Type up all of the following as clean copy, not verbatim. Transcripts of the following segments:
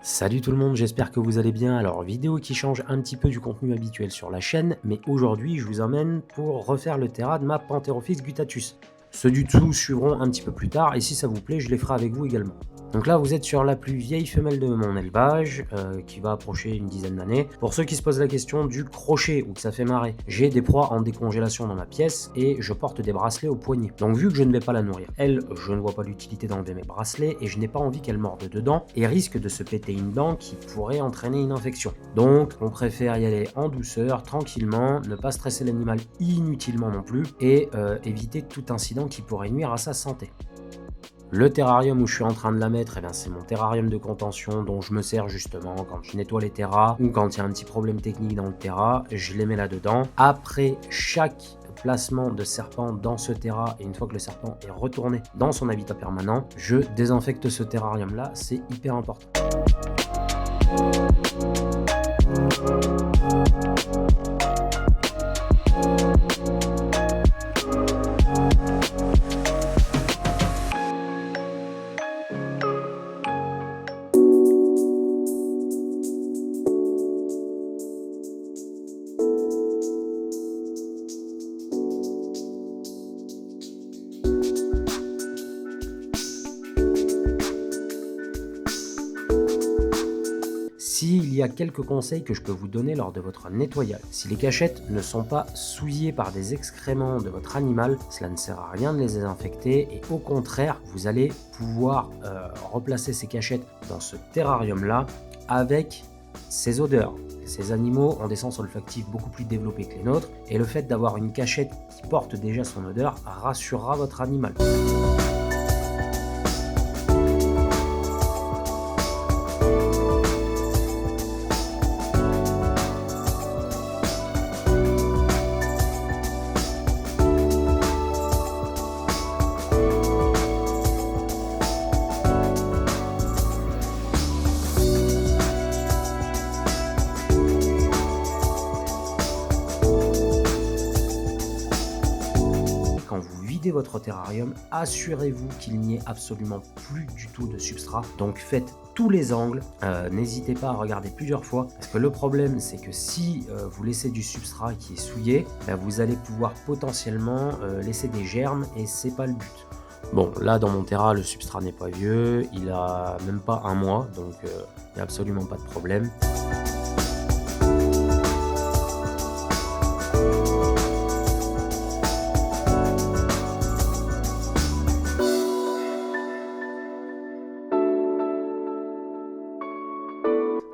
Salut tout le monde, j'espère que vous allez bien. Alors, vidéo qui change un petit peu du contenu habituel sur la chaîne, mais aujourd'hui je vous emmène pour refaire le terra de ma Pantherophis guttatus. Ceux du dessous suivront un petit peu plus tard et si ça vous plaît, je les ferai avec vous également. Donc là, vous êtes sur la plus vieille femelle de mon élevage, qui va approcher une dizaine d'années. Pour ceux qui se posent la question du crochet ou que ça fait marrer, j'ai des proies en décongélation dans ma pièce et je porte des bracelets au poignet. Donc vu que je ne vais pas la nourrir, elle, je ne vois pas l'utilité d'enlever mes bracelets et je n'ai pas envie qu'elle morde dedans et risque de se péter une dent qui pourrait entraîner une infection. Donc on préfère y aller en douceur, tranquillement, ne pas stresser l'animal inutilement non plus et éviter tout incident qui pourrait nuire à sa santé. Le terrarium où je suis en train de la mettre, c'est mon terrarium de contention dont je me sers justement quand je nettoie les terras ou quand il y a un petit problème technique dans le terra, je les mets là-dedans. Après chaque placement de serpent dans ce terra et une fois que le serpent est retourné dans son habitat permanent, je désinfecte ce terrarium là, c'est hyper important. S'il y a quelques conseils que je peux vous donner lors de votre nettoyage, si les cachettes ne sont pas souillées par des excréments de votre animal, cela ne sert à rien de les désinfecter et au contraire, vous allez pouvoir replacer ces cachettes dans ce terrarium là avec ces odeurs. Ces animaux ont des sens olfactifs beaucoup plus développés que les nôtres et le fait d'avoir une cachette qui porte déjà son odeur rassurera votre animal. Quand vous videz votre terrarium, assurez-vous qu'il n'y ait absolument plus du tout de substrat. Donc faites tous les angles, n'hésitez pas à regarder plusieurs fois parce que le problème c'est que si vous laissez du substrat qui est souillé, vous allez pouvoir potentiellement laisser des germes et c'est pas le but. Bon, là dans mon terra, le substrat n'est pas vieux, il a même pas un mois, donc il n'y a absolument pas de problème.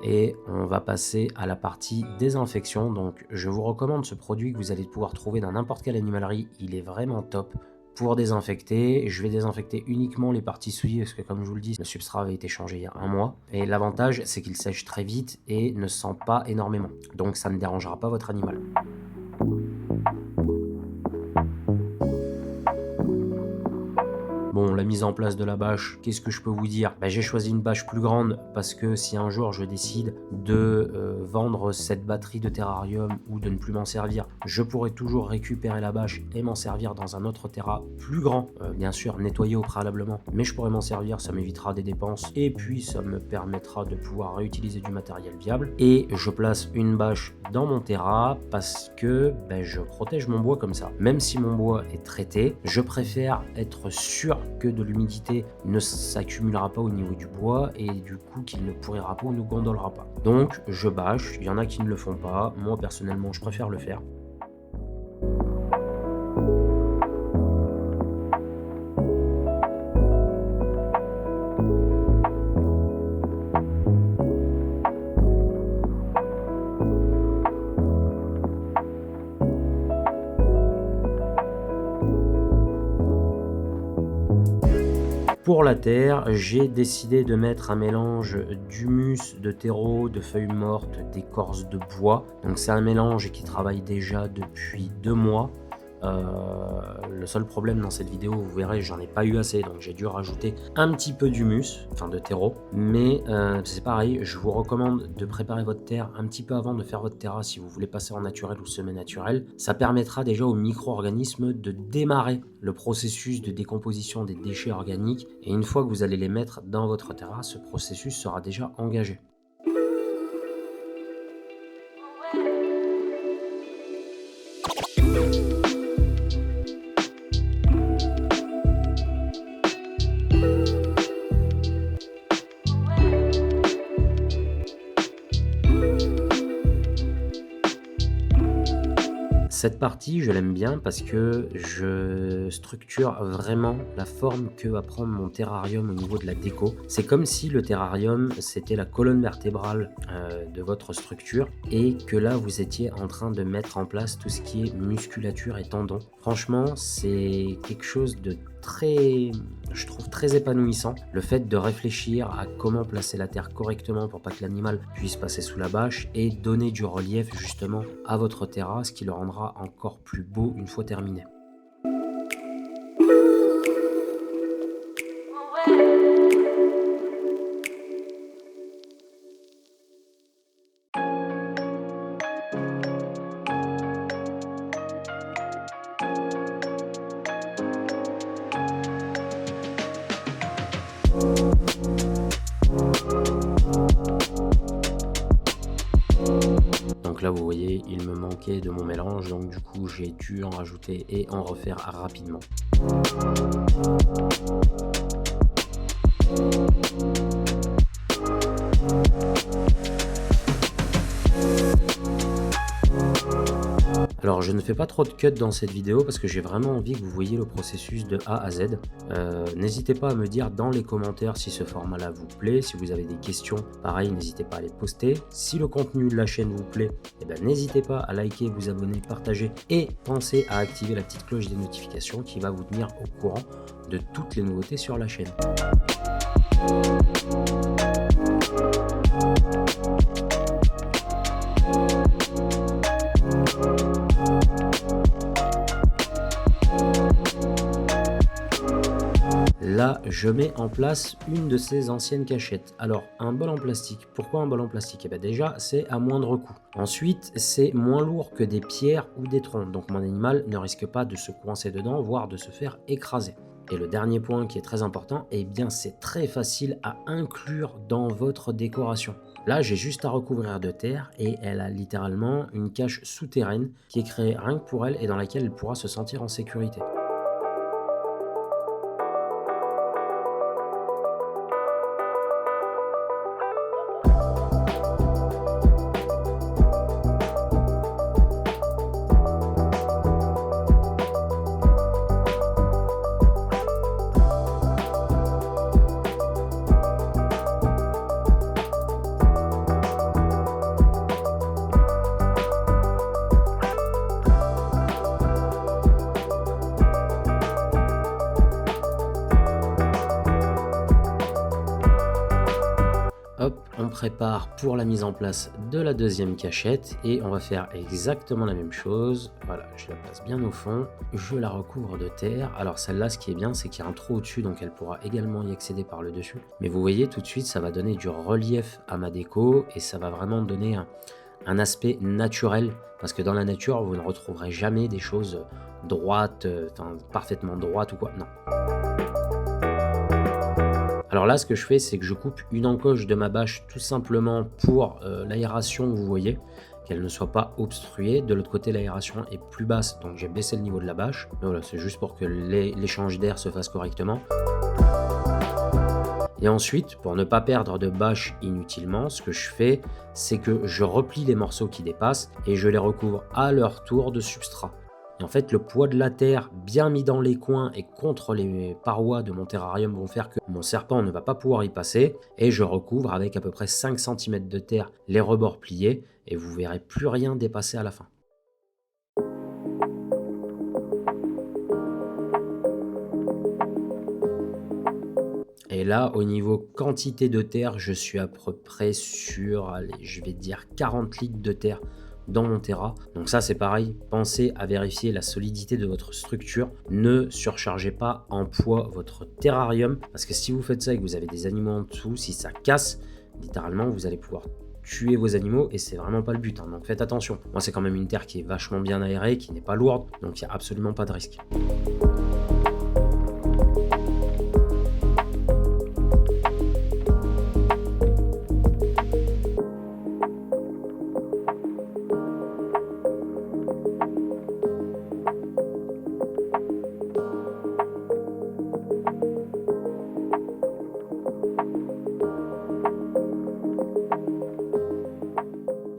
Et on va passer à la partie désinfection. Donc je vous recommande ce produit que vous allez pouvoir trouver dans n'importe quelle animalerie, il est vraiment top pour désinfecter. Je vais désinfecter uniquement les parties souillées parce que comme je vous le dis, le substrat avait été changé il y a un mois. Et l'avantage c'est qu'il sèche très vite et ne sent pas énormément. Donc ça ne dérangera pas votre animal. Bon, la mise en place de la bâche, qu'est-ce que je peux vous dire? J'ai choisi une bâche plus grande parce que si un jour je décide de vendre cette batterie de terrarium ou de ne plus m'en servir, je pourrai toujours récupérer la bâche et m'en servir dans un autre terra plus grand, bien sûr nettoyé au préalablement, mais je pourrai m'en servir, ça m'évitera des dépenses et puis ça me permettra de pouvoir réutiliser du matériel viable. Et je place une bâche dans mon terra parce que je protège mon bois comme ça. Même si mon bois est traité, je préfère être sûr que de l'humidité ne s'accumulera pas au niveau du bois et du coup qu'il ne pourrira pas ou ne gondolera pas. Donc je bâche, il y en a qui ne le font pas, moi personnellement je préfère le faire. Pour la terre, j'ai décidé de mettre un mélange d'humus, de terreau, de feuilles mortes, d'écorce de bois. Donc c'est un mélange qui travaille déjà depuis 2 mois. Le seul problème dans cette vidéo, vous verrez, j'en ai pas eu assez, donc j'ai dû rajouter un petit peu d'humus, enfin de terreau. Mais c'est pareil, je vous recommande de préparer votre terre un petit peu avant de faire votre terrasse si vous voulez passer en naturel ou semi-naturel. Ça permettra déjà aux micro-organismes de démarrer le processus de décomposition des déchets organiques. Et une fois que vous allez les mettre dans votre terrasse, ce processus sera déjà engagé. Cette partie, je l'aime bien parce que je structure vraiment la forme que va prendre mon terrarium au niveau de la déco. C'est comme si le terrarium, c'était la colonne vertébrale de votre structure et que là, vous étiez en train de mettre en place tout ce qui est musculature et tendons. Franchement, c'est quelque chose de très, je trouve très épanouissant. Le fait de réfléchir à comment placer la terre correctement pour pas que l'animal puisse passer sous la bâche et donner du relief justement à votre terrasse qui le rendra encore plus beau une fois terminé. Donc là, vous voyez, il me manquait de mon mélange, donc du coup, j'ai dû en rajouter et en refaire rapidement. Alors je ne fais pas trop de cuts dans cette vidéo parce que j'ai vraiment envie que vous voyez le processus de A à Z. N'hésitez pas à me dire dans les commentaires si ce format-là vous plaît. Si vous avez des questions, pareil, n'hésitez pas à les poster. Si le contenu de la chaîne vous plaît, eh ben, n'hésitez pas à liker, vous abonner, partager et pensez à activer la petite cloche des notifications qui va vous tenir au courant de toutes les nouveautés sur la chaîne. Là, je mets en place une de ces anciennes cachettes. Alors, un bol en plastique. Pourquoi un bol en plastique? Eh bien déjà, c'est à moindre coût. Ensuite, c'est moins lourd que des pierres ou des troncs. Donc, mon animal ne risque pas de se coincer dedans, voire de se faire écraser. Et le dernier point qui est très important, eh bien, c'est très facile à inclure dans votre décoration. Là, j'ai juste à recouvrir de terre et elle a littéralement une cache souterraine qui est créée rien que pour elle et dans laquelle elle pourra se sentir en sécurité. Hop, on prépare pour la mise en place de la deuxième cachette et on va faire exactement la même chose. Voilà, je la place bien au fond, je la recouvre de terre. Alors celle-là, ce qui est bien, c'est qu'il y a un trou au-dessus, donc elle pourra également y accéder par le dessus. Mais vous voyez, tout de suite, ça va donner du relief à ma déco et ça va vraiment donner un aspect naturel. Parce que dans la nature, vous ne retrouverez jamais des choses droites, parfaitement droites ou quoi. Non. Alors là, ce que je fais, c'est que je coupe une encoche de ma bâche tout simplement pour l'aération, vous voyez, qu'elle ne soit pas obstruée. De l'autre côté, l'aération est plus basse, donc j'ai baissé le niveau de la bâche. Mais voilà, c'est juste pour que l'échange d'air se fasse correctement. Et ensuite, pour ne pas perdre de bâche inutilement, ce que je fais, c'est que je replie les morceaux qui dépassent et je les recouvre à leur tour de substrat. Et en fait, le poids de la terre bien mis dans les coins et contre les parois de mon terrarium vont faire que mon serpent ne va pas pouvoir y passer. Et je recouvre avec à peu près 5 cm de terre les rebords pliés et vous verrez plus rien dépasser à la fin. Et là, au niveau quantité de terre, je suis à peu près sur, allez, je vais dire 40 litres de terre dans mon terra. Donc ça c'est pareil, pensez à vérifier la solidité de votre structure. Ne surchargez pas en poids votre terrarium, parce que si vous faites ça et que vous avez des animaux en dessous, si ça casse, littéralement vous allez pouvoir tuer vos animaux et c'est vraiment pas le but, hein. Donc faites attention. Moi c'est quand même une terre qui est vachement bien aérée, qui n'est pas lourde, donc il n'y a absolument pas de risque.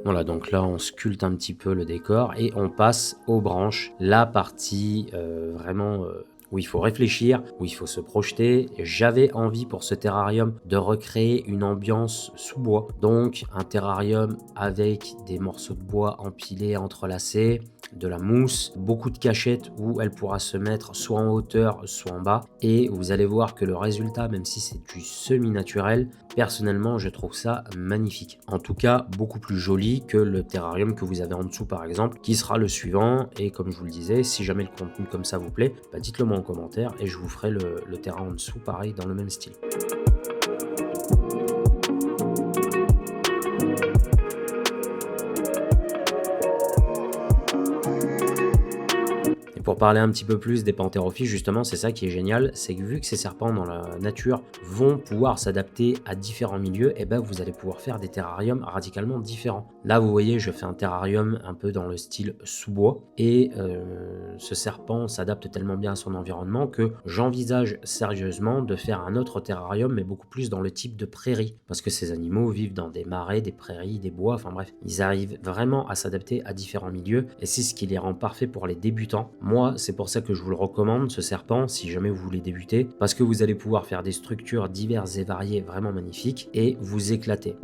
Voilà, donc là on sculpte un petit peu le décor et on passe aux branches, la partie vraiment où il faut réfléchir, où il faut se projeter. J'avais envie pour ce terrarium de recréer une ambiance sous bois, donc un terrarium avec des morceaux de bois empilés, entrelacés, de la mousse, beaucoup de cachettes où elle pourra se mettre soit en hauteur, soit en bas, et vous allez voir que le résultat, même si c'est du semi-naturel, personnellement je trouve ça magnifique. En tout cas beaucoup plus joli que le terrarium que vous avez en dessous par exemple, qui sera le suivant. Et comme je vous le disais, si jamais le contenu comme ça vous plaît, bah dites-le moi en commentaire et je vous ferai le terrain en dessous pareil dans le même style. Pour parler un petit peu plus des panthérophytes, justement, c'est ça qui est génial, c'est que vu que ces serpents dans la nature vont pouvoir s'adapter à différents milieux, et ben vous allez pouvoir faire des terrariums radicalement différents. Là, vous voyez, je fais un terrarium un peu dans le style sous-bois, et ce serpent s'adapte tellement bien à son environnement que j'envisage sérieusement de faire un autre terrarium, mais beaucoup plus dans le type de prairie, parce que ces animaux vivent dans des marais, des prairies, des bois, enfin bref, ils arrivent vraiment à s'adapter à différents milieux, et c'est ce qui les rend parfaits pour les débutants. Moi, c'est pour ça que je vous le recommande, ce serpent, si jamais vous voulez débuter, parce que vous allez pouvoir faire des structures diverses et variées vraiment magnifiques et vous éclater.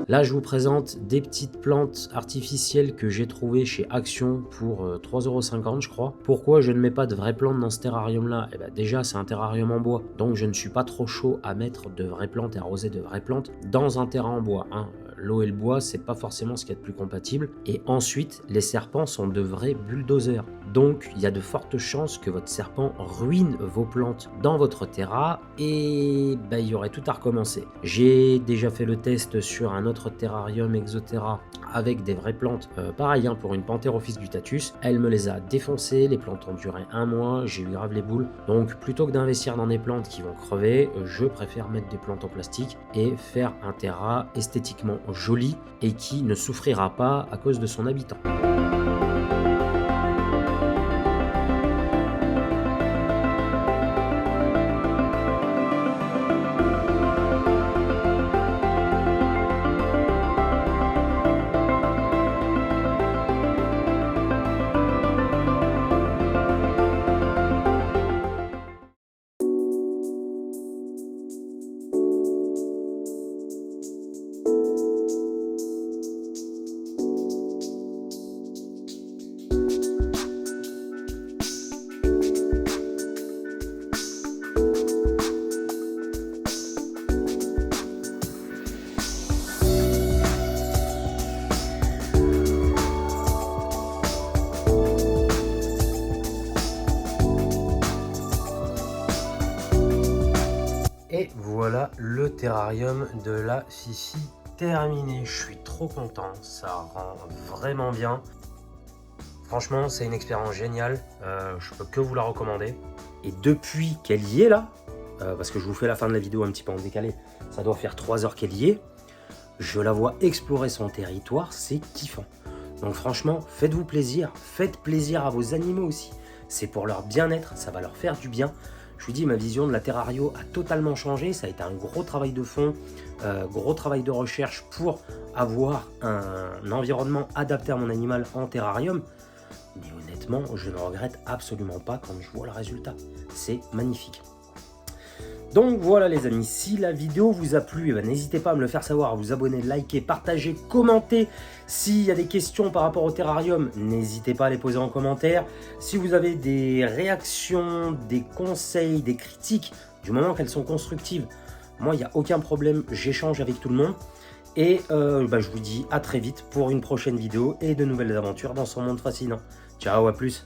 Là, je vous présente des petites plantes artificielles que j'ai trouvées chez Action pour 3,50 €, je crois. Pourquoi je ne mets pas de vraies plantes dans ce terrarium-là? Eh ben, déjà, c'est un terrarium en bois, donc je ne suis pas trop chaud à mettre de vraies plantes et arroser de vraies plantes dans un terrain en bois, hein. L'eau et le bois, c'est pas forcément ce qu'il y a de plus compatible. Et ensuite, les serpents sont de vrais bulldozers. Donc, il y a de fortes chances que votre serpent ruine vos plantes dans votre terra et ben, il y aurait tout à recommencer. J'ai déjà fait le test sur un autre terrarium Exoterra avec des vraies plantes. Pareil, hein, pour une Panthérophis guttatus, elle me les a défoncées. Les plantes ont duré 1 mois, j'ai eu grave les boules. Donc, plutôt que d'investir dans des plantes qui vont crever, je préfère mettre des plantes en plastique et faire un terra esthétiquement joli et qui ne souffrira pas à cause de son habitant. Et voilà le terrarium de la Fifi terminé. Je suis trop content, ça rend vraiment bien. Franchement, c'est une expérience géniale, je peux que vous la recommander. Et depuis qu'elle y est là, parce que je vous fais la fin de la vidéo un petit peu en décalé, ça doit faire 3 heures qu'elle y est, je la vois explorer son territoire, c'est kiffant. Donc franchement, faites-vous plaisir, faites plaisir à vos animaux aussi. C'est pour leur bien-être, ça va leur faire du bien. Je vous dis, ma vision de la terrario a totalement changé. Ça a été un gros travail de fond, gros travail de recherche pour avoir un environnement adapté à mon animal en terrarium. Mais honnêtement, je ne regrette absolument pas quand je vois le résultat. C'est magnifique. Donc voilà les amis, si la vidéo vous a plu, eh ben, n'hésitez pas à me le faire savoir, à vous abonner, liker, partager, commenter. S'il y a des questions par rapport au terrarium, n'hésitez pas à les poser en commentaire. Si vous avez des réactions, des conseils, des critiques, du moment qu'elles sont constructives, moi il n'y a aucun problème, j'échange avec tout le monde. Et je vous dis à très vite pour une prochaine vidéo et de nouvelles aventures dans son monde fascinant. Ciao, à plus.